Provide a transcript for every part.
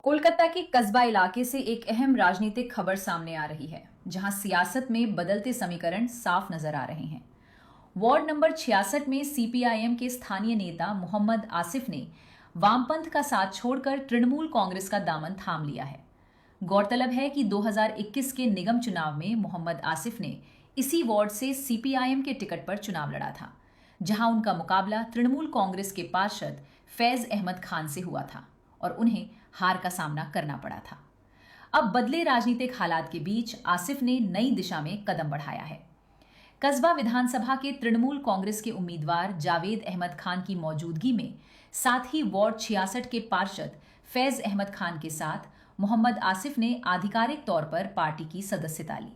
कोलकाता के कस्बा इलाके से एक अहम राजनीतिक खबर सामने आ रही है, जहां सियासत में बदलते समीकरण साफ नजर आ रहे हैं। वार्ड नंबर 66 में सीपीआईएम के स्थानीय नेता मोहम्मद आसिफ ने वामपंथ का साथ छोड़कर तृणमूल कांग्रेस का दामन थाम लिया है। गौरतलब है कि 2021 के निगम चुनाव में मोहम्मद आसिफ ने इसी वार्ड से सीपीआईएम के टिकट पर चुनाव लड़ा था, जहां उनका मुकाबला तृणमूल कांग्रेस के पार्षद फैज अहमद खान से हुआ था और उन्हें हार का सामना करना पड़ा था। अब बदले राजनीतिक हालात के बीच आसिफ ने नई दिशा में कदम बढ़ाया है। कस्बा विधानसभा के तृणमूल कांग्रेस के उम्मीदवार जावेद अहमद खान की मौजूदगी में साथ ही वार्ड 66 के पार्षद फैज अहमद खान के साथ मोहम्मद आसिफ ने आधिकारिक तौर पर पार्टी की सदस्यता ली।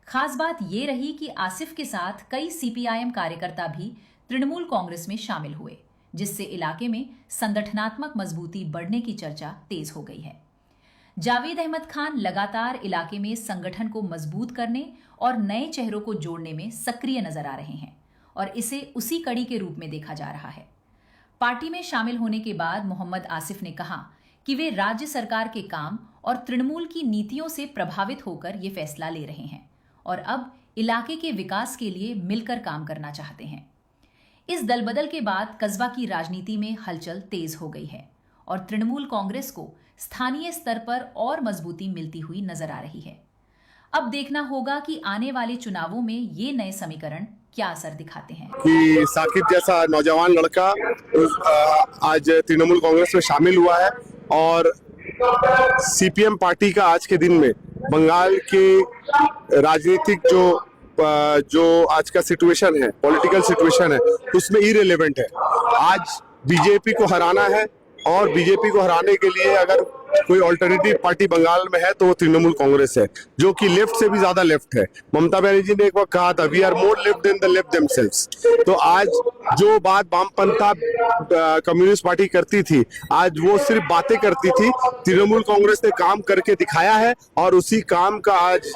खास बात यह रही कि आसिफ के साथ कई सीपीआईएम कार्यकर्ता भी तृणमूल कांग्रेस में शामिल हुए, जिससे इलाके में संगठनात्मक मजबूती बढ़ने की चर्चा तेज हो गई है। जावेद अहमद खान लगातार इलाके में संगठन को मजबूत करने और नए चेहरों को जोड़ने में सक्रिय नजर आ रहे हैं और इसे उसी कड़ी के रूप में देखा जा रहा है। पार्टी में शामिल होने के बाद मोहम्मद आसिफ ने कहा कि वे राज्य सरकार के काम और तृणमूल की नीतियों से प्रभावित होकर ये फैसला ले रहे हैं और अब इलाके के विकास के लिए मिलकर काम करना चाहते हैं। इस दलबदल के बाद कस्बा की राजनीति में हलचल तेज हो गई है और तृणमूल कांग्रेस को स्थानीय स्तर पर और मजबूती मिलती हुई नजर आ रही है। अब देखना होगा कि आने वाले चुनावों में ये नए समीकरण क्या असर दिखाते हैं। कि साकिब जैसा नौजवान लड़का आज तृणमूल कांग्रेस में शामिल हुआ है और सीपीएम पार्टी का आज के दिन में बंगाल के राजनीतिक जो आज का सिचुएशन है, पॉलिटिकल सिचुएशन है, उसमें इररिलेवेंट है। आज बीजेपी को हराना है और बीजेपी को हराने के लिए अगर कोई ऑल्टरनेटिव पार्टी बंगाल में है तो वो तृणमूल कांग्रेस है, जो कि लेफ्ट से भी ज्यादा लेफ्ट है। ममता बनर्जी ने एक वक्त कहा था, we are more left than the left themselves. तो आज जो बात वामपंथा कम्युनिस्ट पार्टी करती थी, आज वो सिर्फ बातें करती थी। तृणमूल कांग्रेस ने काम करके दिखाया है और उसी काम का आज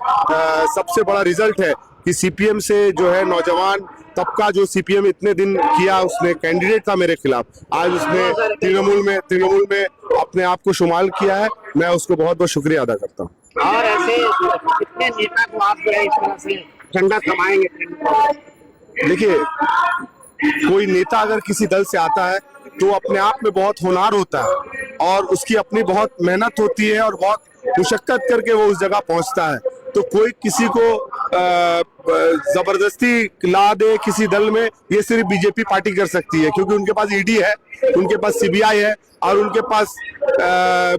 सबसे बड़ा रिजल्ट है कि सीपीएम से जो है नौजवान तबका, जो सीपीएम इतने दिन किया, उसने कैंडिडेट था मेरे खिलाफ, आज उसने तृणमूल में अपने आप को शुमार किया है। मैं उसको बहुत बहुत शुक्रिया अदा करता हूँ। और ऐसे कितने नेता को आप जो है इस तरह से झंडा थमाएंगे? देखिए, कोई नेता अगर किसी दल से आता है तो अपने आप में बहुत होनहार होता है और उसकी अपनी बहुत मेहनत होती है और बहुत मुशक्कत करके वो उस जगह पहुंचता है। तो कोई किसी को जबरदस्ती ला दे किसी दल में, ये सिर्फ बीजेपी पार्टी कर सकती है, क्योंकि उनके पास ईडी है, उनके पास सीबीआई है और उनके पास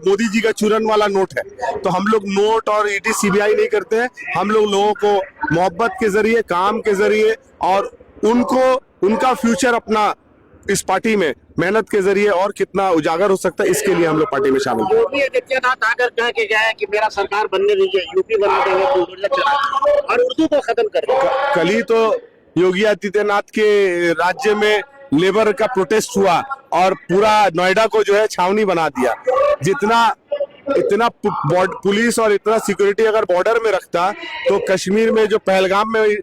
मोदी जी का चूरन वाला नोट है। तो हम लोग नोट और ईडी सीबीआई नहीं करते हैं। हम लोग लोगों को मोहब्बत के जरिए, काम के जरिए और उनका फ्यूचर अपना इस पार्टी में मेहनत के जरिए और कितना उजागर हो सकता है, इसके लिए हम लोग पार्टी में शामिल हैं। योगी आदित्यनाथ आकर कह के गया है कि मेरा सरकार बनने दीजिए, यूपी बना देंगे और उर्दू को खत्म कर देंगे। कल ही तो योगी आदित्यनाथ के राज्य में लेबर का प्रोटेस्ट हुआ और पूरा नोएडा को जो है छावनी बना दिया। इतना पुलिस और इतना सिक्योरिटी अगर बॉर्डर में रखता तो कश्मीर में जो पहलगाम में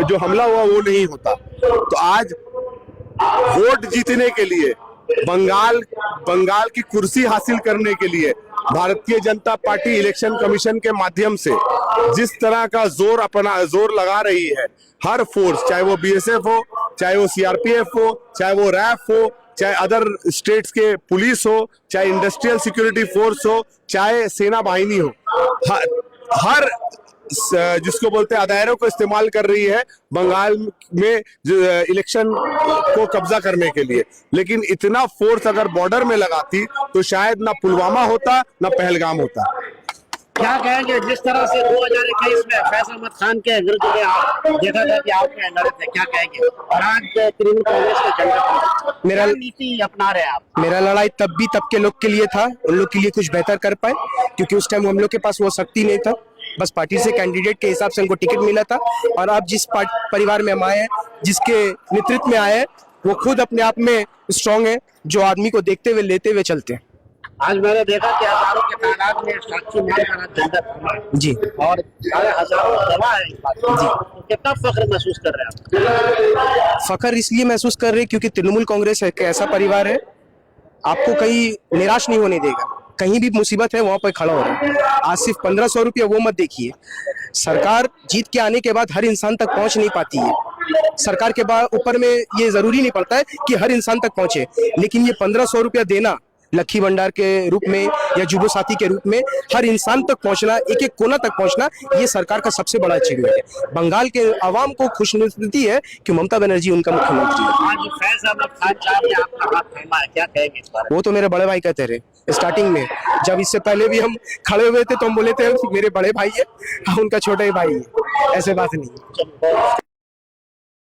जो हमला हुआ वो नहीं होता। तो आज वोट जीतने के लिए, बंगाल की कुर्सी हासिल करने के लिए Bharatiya Janata party election commission के माध्यम से जिस तरह का जोर लगा रही है, हर फोर्स, चाहे वो बीएसएफ हो, चाहे वो सीआरपीएफ हो, चाहे वो रैफ हो, चाहे अदर स्टेट्स के पुलिस हो, चाहे इंडस्ट्रियल सिक्योरिटी फोर्स हो, चाहे सेना बाहिनी हो, हर जिसको बोलते हैं अदायरों को इस्तेमाल कर रही है बंगाल में इलेक्शन को कब्जा करने के लिए। लेकिन इतना फोर्स अगर बॉर्डर में लगाती तो शायद ना पुलवामा होता ना पहलगाम होता। क्या कहेंगे जिस तरह से 2021 में फैज अहमद खान के विरुद्ध में आप देखा था कि आप लड़े थे, क्या कहेंगे? और आज तृणमूल कांग्रेस के झंडा मेरा नीति अपना रहे आप? मेरा लड़ाई तब के लोग के लिए था, उन लोग के लिए कुछ बेहतर कर पाए, क्योंकि उस टाइम हम लोग के पास वो शक्ति नहीं था। बस पार्टी से कैंडिडेट के हिसाब से उनको टिकट मिला था और अब जिस परिवार में हम आए हैं, जिसके नेतृत्व में आए हैं, वो खुद अपने आप में स्ट्रांग है, जो आदमी को देखते हुए लेते हुए चलते हैं। आज मैंने देखा कि हजारों के तादाद में साक्षी मान का झंडा थमा जी और हजारों दवा है इस बात जी। तो कितना फख्र महसूस कर रहे हैं आप? फख्र इसलिए महसूस कर रहे हैं क्योंकि तृणमूल कांग्रेस एक ऐसा परिवार है, आपको कहीं निराश नहीं होने देगा। कहीं भी मुसीबत है वहां पर खड़ा हो रहा है। आज सिर्फ 1500 रुपया वो मत देखिए, सरकार जीत के आने के बाद हर इंसान तक पहुंच नहीं पाती है। सरकार के बाद ऊपर में ये जरूरी नहीं पड़ता है कि हर इंसान तक पहुंचे, लेकिन ये 1500 रुपया देना लक्की भंडार के रूप में या जुबो साथी के रूप में हर इंसान तक पहुंचना, एक एक कोना तक पहुंचना, ये सरकार का सबसे बड़ा अचीवमेंट है। बंगाल के आवाम को खुशनसीबी है कि ममता बनर्जी उनका मुख्यमंत्री है। आज फैज अहमद खान साहब ने आपका हाथ थामा है, क्या कहेंगे इस बारे वो तो मेरे बड़े भाई कहते रहे स्टार्टिंग में, जब इससे पहले भी हम खड़े हुए थे तो हम बोले थे मेरे बड़े भाई है, उनका छोटा ही भाई है, ऐसे बात नहीं है। में?